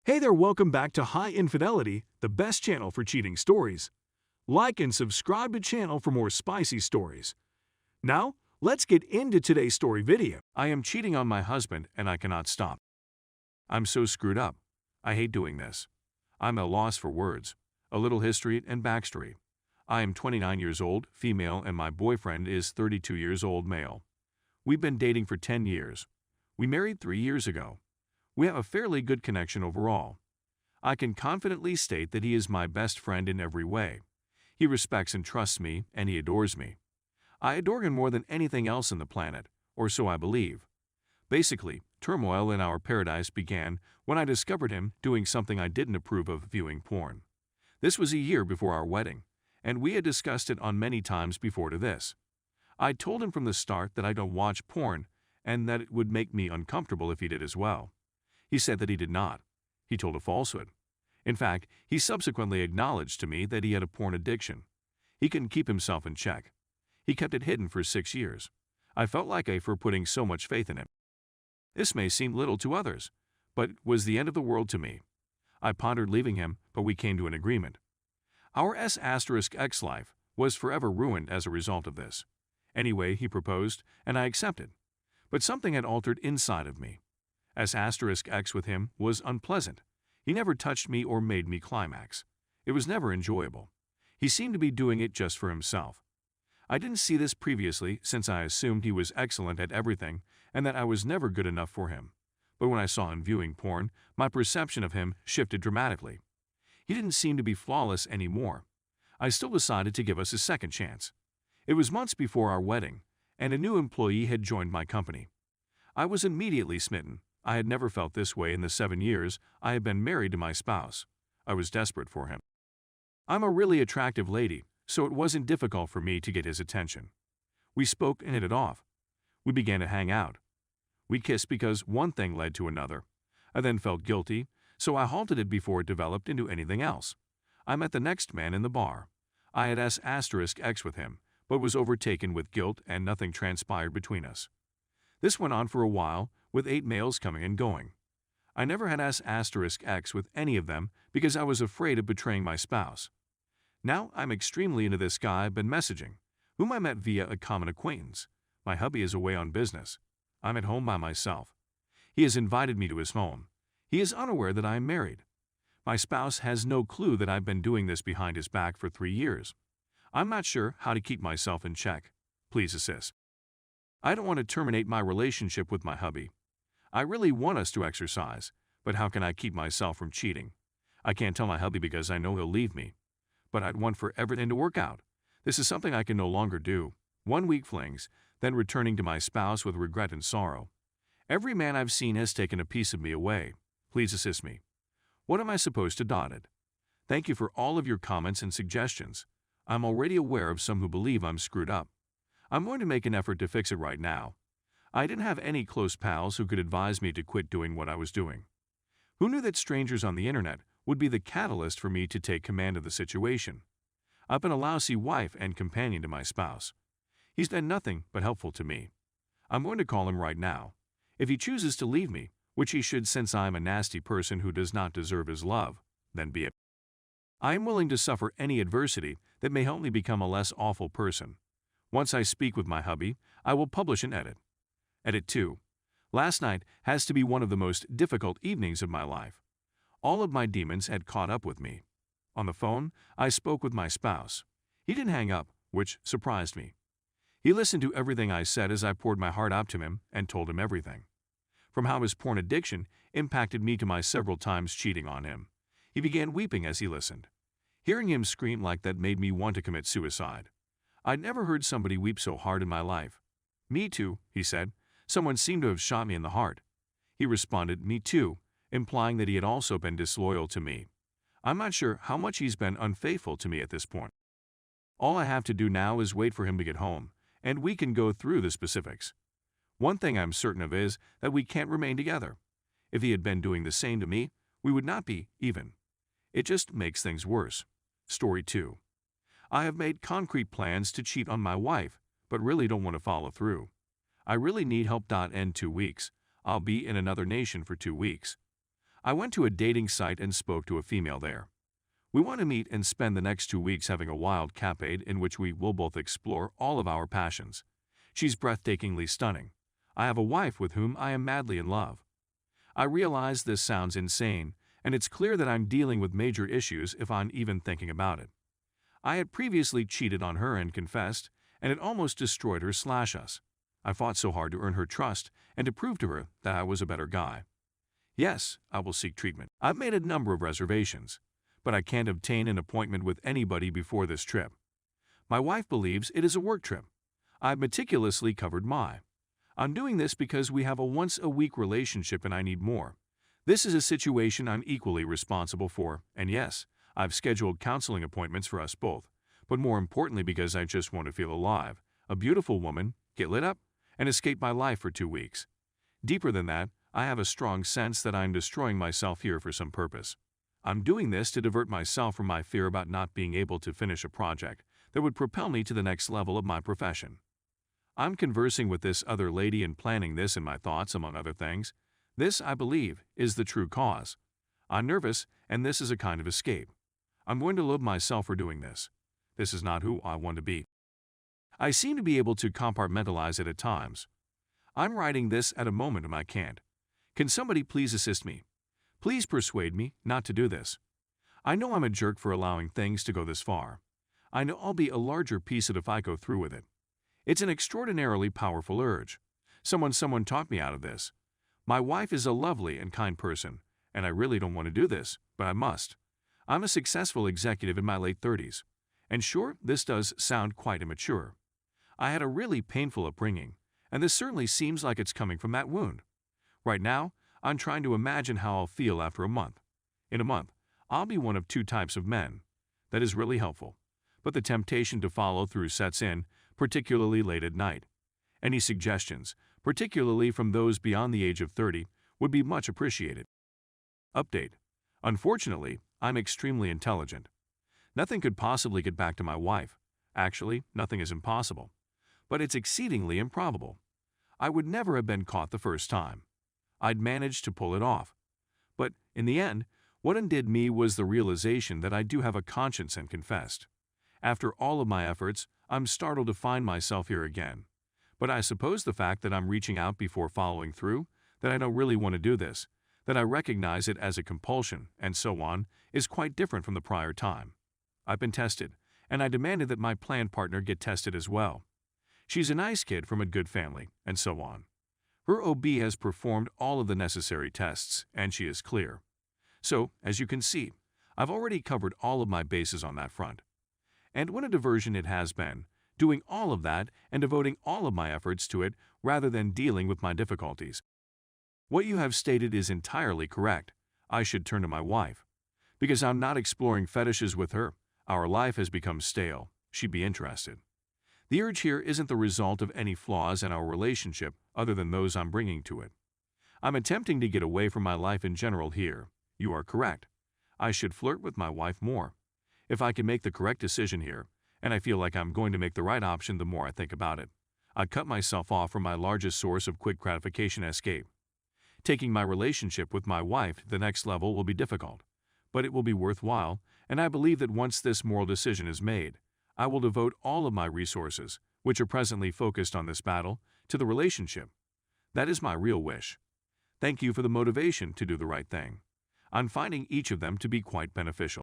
Hey there, welcome back to High Infidelity, the best channel for cheating stories. Like and subscribe to channel for more spicy stories. Now, let's get into today's story video. I am cheating on my husband and I cannot stop. I'm so screwed up. I hate doing this. I'm at a loss for words. A little history and backstory. I am 29 years old, female, and my boyfriend is 32 years old, male. We've been dating for 10 years. We married 3 years ago. We have a fairly good connection overall. I can confidently state that he is my best friend in every way. He respects and trusts me, and he adores me. I adore him more than anything else on the planet, or so I believe. Basically, turmoil in our paradise began when I discovered him doing something I didn't approve of, viewing porn. This was a year before our wedding, and we had discussed it on many times before to this. I told him from the start that I don't watch porn and that it would make me uncomfortable if he did as well. He said that he did not. He told a falsehood. In fact, he subsequently acknowledged to me that he had a porn addiction. He couldn't keep himself in check. He kept it hidden for 6 years. I felt like a for putting so much faith in him. This may seem little to others, but was the end of the world to me. I pondered leaving him, but we came to an agreement. Our S**X life was forever ruined as a result of this. Anyway, he proposed, and I accepted. But something had altered inside of me. S**X with him was unpleasant. He never touched me or made me climax. It was never enjoyable. He seemed to be doing it just for himself. I didn't see this previously since I assumed he was excellent at everything and that I was never good enough for him. But when I saw him viewing porn, my perception of him shifted dramatically. He didn't seem to be flawless anymore. I still decided to give us a second chance. It was months before our wedding, and a new employee had joined my company. I was immediately smitten. I had never felt this way in the 7 years I had been married to my spouse. I was desperate for him. I'm a really attractive lady, so it wasn't difficult for me to get his attention. We spoke and hit it off. We began to hang out. We kissed because one thing led to another. I then felt guilty, so I halted it before it developed into anything else. I met the next man in the bar. I had S**X with him, but was overtaken with guilt and nothing transpired between us. This went on for a while, with 8 males coming and going. I never had S**X with any of them because I was afraid of betraying my spouse. Now I'm extremely into this guy I've been messaging, whom I met via a common acquaintance. My hubby is away on business. I'm at home by myself. He has invited me to his home. He is unaware that I am married. My spouse has no clue that I've been doing this behind his back for 3 years. I'm not sure how to keep myself in check. Please assist. I don't want to terminate my relationship with my hubby. I really want us to exercise, but how can I keep myself from cheating? I can't tell my hubby because I know he'll leave me. But I'd want for everything to work out. This is something I can no longer do. 1 week flings, then returning to my spouse with regret and sorrow. Every man I've seen has taken a piece of me away. Please assist me. What am I supposed to dot it? Thank you for all of your comments and suggestions. I'm already aware of some who believe I'm screwed up. I'm going to make an effort to fix it right now. I didn't have any close pals who could advise me to quit doing what I was doing. Who knew that strangers on the internet would be the catalyst for me to take command of the situation? I've been a lousy wife and companion to my spouse. He's been nothing but helpful to me. I'm going to call him right now. If he chooses to leave me, which he should since I am a nasty person who does not deserve his love, then be it. I am willing to suffer any adversity that may help me become a less awful person. Once I speak with my hubby, I will publish an edit. Edit 2. Last night has to be one of the most difficult evenings of my life. All of my demons had caught up with me. On the phone, I spoke with my spouse. He didn't hang up, which surprised me. He listened to everything I said as I poured my heart out to him and told him everything. From how his porn addiction impacted me to my several times cheating on him. He began weeping as he listened. Hearing him scream like that made me want to commit suicide. I'd never heard somebody weep so hard in my life. Me too, he said. Someone seemed to have shot me in the heart. He responded, me too, implying that he had also been disloyal to me. I'm not sure how much he's been unfaithful to me at this point. All I have to do now is wait for him to get home, and we can go through the specifics. One thing I'm certain of is that we can't remain together. If he had been doing the same to me, we would not be even. It just makes things worse. Story 2. I have made concrete plans to cheat on my wife, but really don't want to follow through. I really need help. End 2 weeks. I'll be in another nation for 2 weeks. I went to a dating site and spoke to a female there. We want to meet and spend the next 2 weeks having a wild capade in which we will both explore all of our passions. She's breathtakingly stunning. I have a wife with whom I am madly in love. I realize this sounds insane, and it's clear that I'm dealing with major issues if I'm even thinking about it. I had previously cheated on her and confessed, and it almost destroyed her / us. I fought so hard to earn her trust and to prove to her that I was a better guy. Yes, I will seek treatment. I've made a number of reservations, but I can't obtain an appointment with anybody before this trip. My wife believes it is a work trip. I've meticulously covered I'm doing this because we have a once-a-week relationship and I need more. This is a situation I'm equally responsible for, and yes, I've scheduled counseling appointments for us both, but more importantly because I just want to feel alive, a beautiful woman, get lit up, and escape my life for 2 weeks. Deeper than that, I have a strong sense that I'm destroying myself here for some purpose. I'm doing this to divert myself from my fear about not being able to finish a project that would propel me to the next level of my profession. I'm conversing with this other lady and planning this in my thoughts, among other things. This, I believe, is the true cause. I'm nervous, and this is a kind of escape. I'm going to loathe myself for doing this. This is not who I want to be. I seem to be able to compartmentalize it at times. I'm writing this at a moment when I can't. Can somebody please assist me? Please persuade me not to do this. I know I'm a jerk for allowing things to go this far. I know I'll be a larger piece of it if I go through with it. It's an extraordinarily powerful urge. Someone talked me out of this. My wife is a lovely and kind person, and I really don't want to do this, but I must. I'm a successful executive in my late 30s. And sure, this does sound quite immature. I had a really painful upbringing, and this certainly seems like it's coming from that wound. Right now, I'm trying to imagine how I'll feel after a month. In a month, I'll be one of 2 types of men. That is really helpful. But the temptation to follow through sets in, particularly late at night. Any suggestions, particularly from those beyond the age of 30, would be much appreciated. Update. Unfortunately, I'm extremely intelligent. Nothing could possibly get back to my wife. Actually, nothing is impossible. But it's exceedingly improbable. I would never have been caught the first time. I'd managed to pull it off. But, in the end, what undid me was the realization that I do have a conscience and confessed. After all of my efforts, I'm startled to find myself here again. But I suppose the fact that I'm reaching out before following through, that I don't really want to do this, that I recognize it as a compulsion, and so on, is quite different from the prior time. I've been tested, and I demanded that my planned partner get tested as well. She's a nice kid from a good family, and so on. Her OB has performed all of the necessary tests, and she is clear. So, as you can see, I've already covered all of my bases on that front. And what a diversion it has been, doing all of that and devoting all of my efforts to it rather than dealing with my difficulties. What you have stated is entirely correct. I should turn to my wife. Because I'm not exploring fetishes with her, our life has become stale. She'd be interested. The urge here isn't the result of any flaws in our relationship other than those I'm bringing to it. I'm attempting to get away from my life in general here. You are correct. I should flirt with my wife more. If I can make the correct decision here, and I feel like I'm going to make the right option the more I think about it, I cut myself off from my largest source of quick gratification escape. Taking my relationship with my wife to the next level will be difficult, but it will be worthwhile, and I believe that once this moral decision is made, I will devote all of my resources, which are presently focused on this battle, to the relationship. That is my real wish. Thank you for the motivation to do the right thing. I'm finding each of them to be quite beneficial.